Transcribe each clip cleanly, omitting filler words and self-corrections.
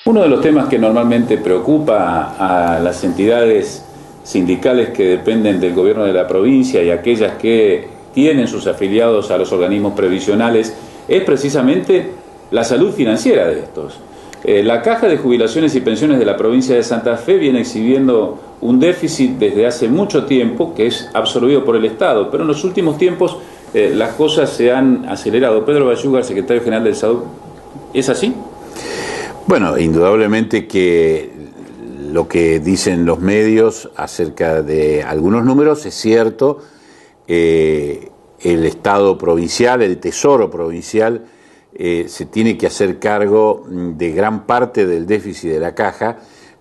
Uno de los temas que normalmente preocupa a las entidades sindicales que dependen del gobierno de la provincia y aquellas que tienen sus afiliados a los organismos previsionales es precisamente la salud financiera de estos. La Caja de Jubilaciones y Pensiones de la provincia de Santa Fe viene exhibiendo un déficit desde hace mucho tiempo que es absorbido por el Estado, pero en los últimos tiempos las cosas se han acelerado. Pedro Bayugar, secretario general del SADU, ¿es así? Bueno, indudablemente que lo que dicen los medios acerca de algunos números es cierto. El Estado provincial, el Tesoro provincial, se tiene que hacer cargo de gran parte del déficit de la caja,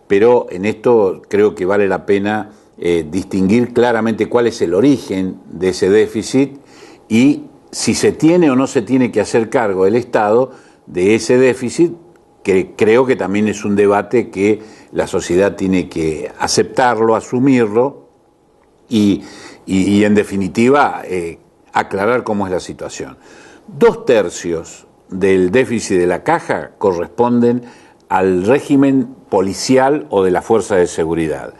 pero en esto creo que vale la pena distinguir claramente cuál es el origen de ese déficit y si se tiene o no se tiene que hacer cargo el Estado de ese déficit, que creo que también es un debate que la sociedad tiene que aceptarlo, asumirlo y en definitiva aclarar cómo es la situación. 2/3 del déficit de la caja corresponden al régimen policial o de la fuerza de seguridad,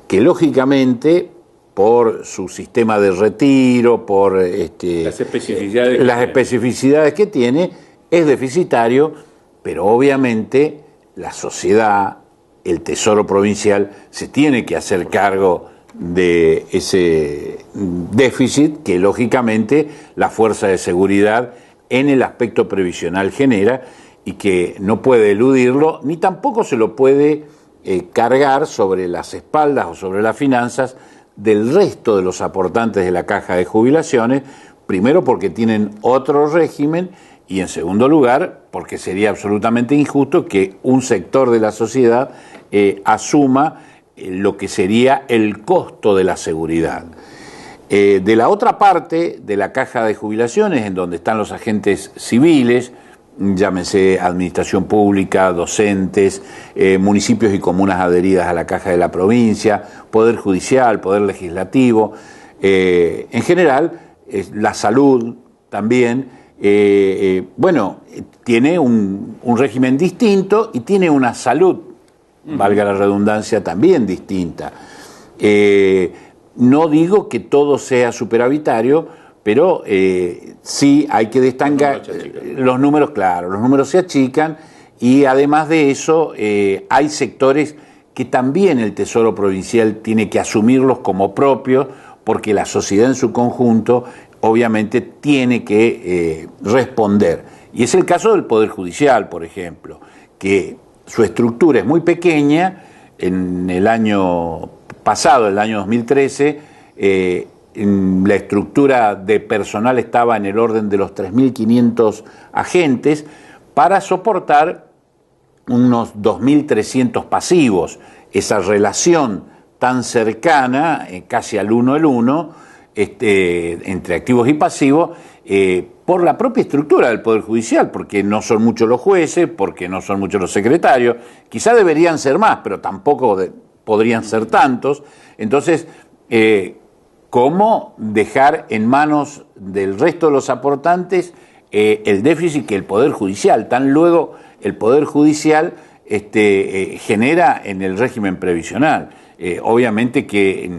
que lógicamente por su sistema de retiro, por las especificidades que tiene, es deficitario. Pero obviamente la sociedad, el Tesoro provincial, se tiene que hacer cargo de ese déficit que lógicamente la fuerza de seguridad en el aspecto previsional genera y que no puede eludirlo, ni tampoco se lo puede cargar sobre las espaldas o sobre las finanzas del resto de los aportantes de la Caja de Jubilaciones, primero porque tienen otro régimen, y en segundo lugar, porque sería absolutamente injusto que un sector de la sociedad asuma lo que sería el costo de la seguridad. De la otra parte de la Caja de Jubilaciones, en donde están los agentes civiles, llámense administración pública, docentes, municipios y comunas adheridas a la Caja de la provincia, Poder Judicial, Poder Legislativo, en general, la salud también. Tiene un régimen distinto y tiene una salud, valga la redundancia, también distinta. No digo que todo sea superavitario, pero sí hay que destacar los números, claro, los números se achican y además de eso hay sectores que también el Tesoro provincial tiene que asumirlos como propios porque la sociedad en su conjunto obviamente tiene que responder. Y es el caso del Poder Judicial, por ejemplo, que su estructura es muy pequeña. En el año pasado, el año 2013, la estructura de personal estaba en el orden de los 3.500 agentes para soportar unos 2.300 pasivos. Esa relación tan cercana, casi al 1 al 1, entre activos y pasivos, por la propia estructura del Poder Judicial, porque no son muchos los jueces, porque no son muchos los secretarios, quizá deberían ser más, pero tampoco podrían ser tantos. Entonces, ¿cómo dejar en manos del resto de los aportantes el déficit que el Poder Judicial, tan luego el Poder Judicial genera en el régimen previsional? Obviamente que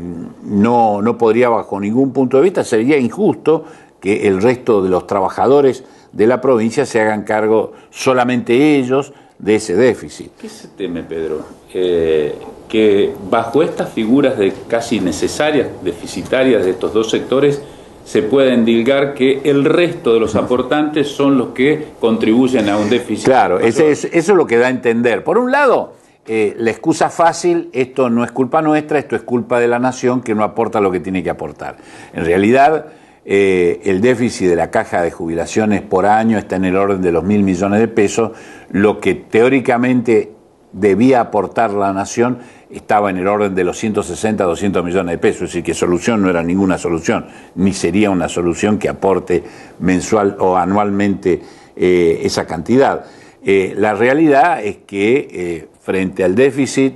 no podría, bajo ningún punto de vista, sería injusto que el resto de los trabajadores de la provincia se hagan cargo solamente ellos de ese déficit. ¿Qué se teme, Pedro? Que bajo estas figuras de casi necesarias, deficitarias de estos dos sectores, se puede endilgar que el resto de los aportantes son los que contribuyen a un déficit. Claro, eso es lo que da a entender. Por un lado, la excusa fácil, esto no es culpa nuestra, esto es culpa de la nación que no aporta lo que tiene que aportar. En realidad, el déficit de la Caja de Jubilaciones por año está en el orden de los 1.000 millones de pesos, lo que teóricamente debía aportar la nación estaba en el orden de los 160 a 200 millones de pesos, es decir, que solución no era ninguna solución, ni sería una solución que aporte mensual o anualmente esa cantidad. La realidad es que frente al déficit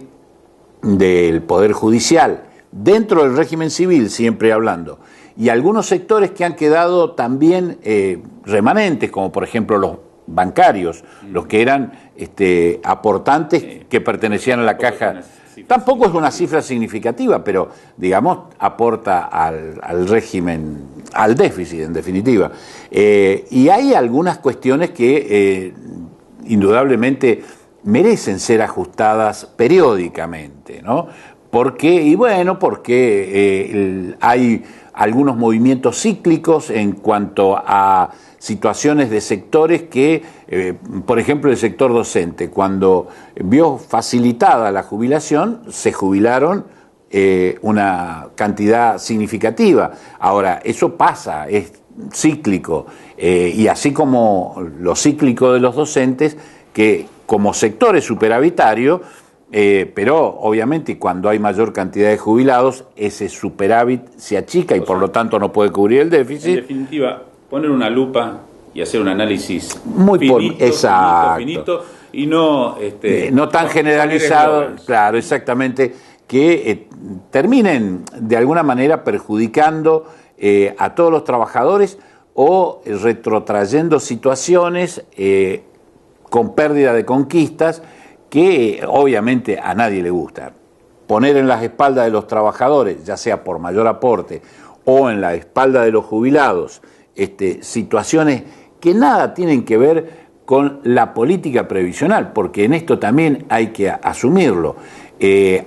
del Poder Judicial, dentro del régimen civil, siempre hablando, y algunos sectores que han quedado también remanentes, como por ejemplo los bancarios, los que eran aportantes que pertenecían a la caja. Tampoco es una cifra significativa, pero digamos aporta al régimen, al déficit en definitiva. Y hay algunas cuestiones que indudablemente merecen ser ajustadas periódicamente, ¿no? Porque hay algunos movimientos cíclicos en cuanto a situaciones de sectores que, por ejemplo, el sector docente, cuando vio facilitada la jubilación, se jubilaron una cantidad significativa. Ahora, eso pasa, es cíclico, y así como lo cíclico de los docentes, que como sector es superavitario, pero obviamente cuando hay mayor cantidad de jubilados, ese superávit se achica y por lo tanto no puede cubrir el déficit. En definitiva, poner una lupa y hacer un análisis muy finito, y no no tan generalizado, claro, exactamente, que terminen de alguna manera perjudicando a todos los trabajadores o retrotrayendo situaciones con pérdida de conquistas que obviamente a nadie le gusta. Poner en las espaldas de los trabajadores, ya sea por mayor aporte o en la espalda de los jubilados, situaciones que nada tienen que ver con la política previsional, porque en esto también hay que asumirlo.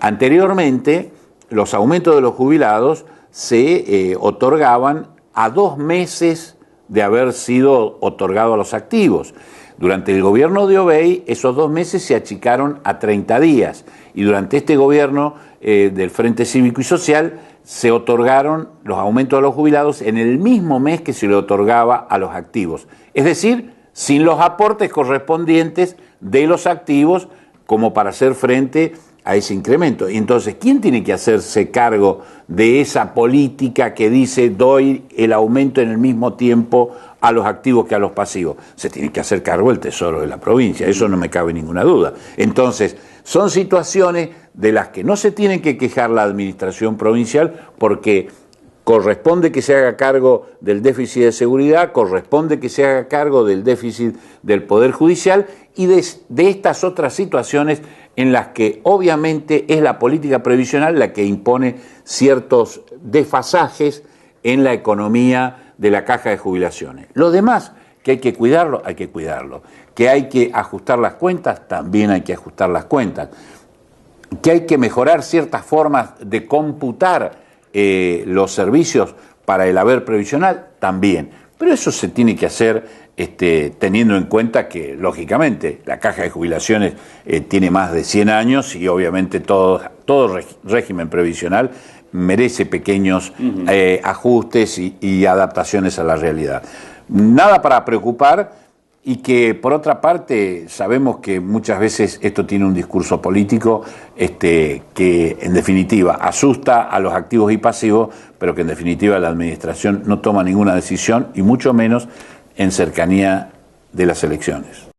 Anteriormente, los aumentos de los jubilados se otorgaban a 2 meses de haber sido otorgado a los activos. Durante el gobierno de Obey, esos 2 meses se achicaron a 30 días, y durante este gobierno del Frente Cívico y Social se otorgaron los aumentos a los jubilados en el mismo mes que se le otorgaba a los activos. Es decir, sin los aportes correspondientes de los activos como para hacer frente a ese incremento. Y entonces, ¿quién tiene que hacerse cargo de esa política que dice doy el aumento en el mismo tiempo a los activos que a los pasivos? Se tiene que hacer cargo el Tesoro de la provincia, eso no me cabe ninguna duda. Entonces, son situaciones de las que no se tiene que quejar la administración provincial, porque corresponde que se haga cargo del déficit de seguridad, corresponde que se haga cargo del déficit del Poder Judicial y de estas otras situaciones en las que obviamente es la política previsional la que impone ciertos desfasajes en la economía de la caja de jubilaciones. Lo demás, que hay que cuidarlo, hay que cuidarlo. Que hay que ajustar las cuentas, también hay que ajustar las cuentas. Que hay que mejorar ciertas formas de computar los servicios para el haber previsional, también. Pero eso se tiene que hacer teniendo en cuenta que, lógicamente, la caja de jubilaciones tiene más de 100 años y obviamente todo régimen previsional merece pequeños ajustes y adaptaciones a la realidad. Nada para preocupar, y que por otra parte sabemos que muchas veces esto tiene un discurso político que en definitiva asusta a los activos y pasivos, pero que en definitiva la administración no toma ninguna decisión, y mucho menos en cercanía de las elecciones.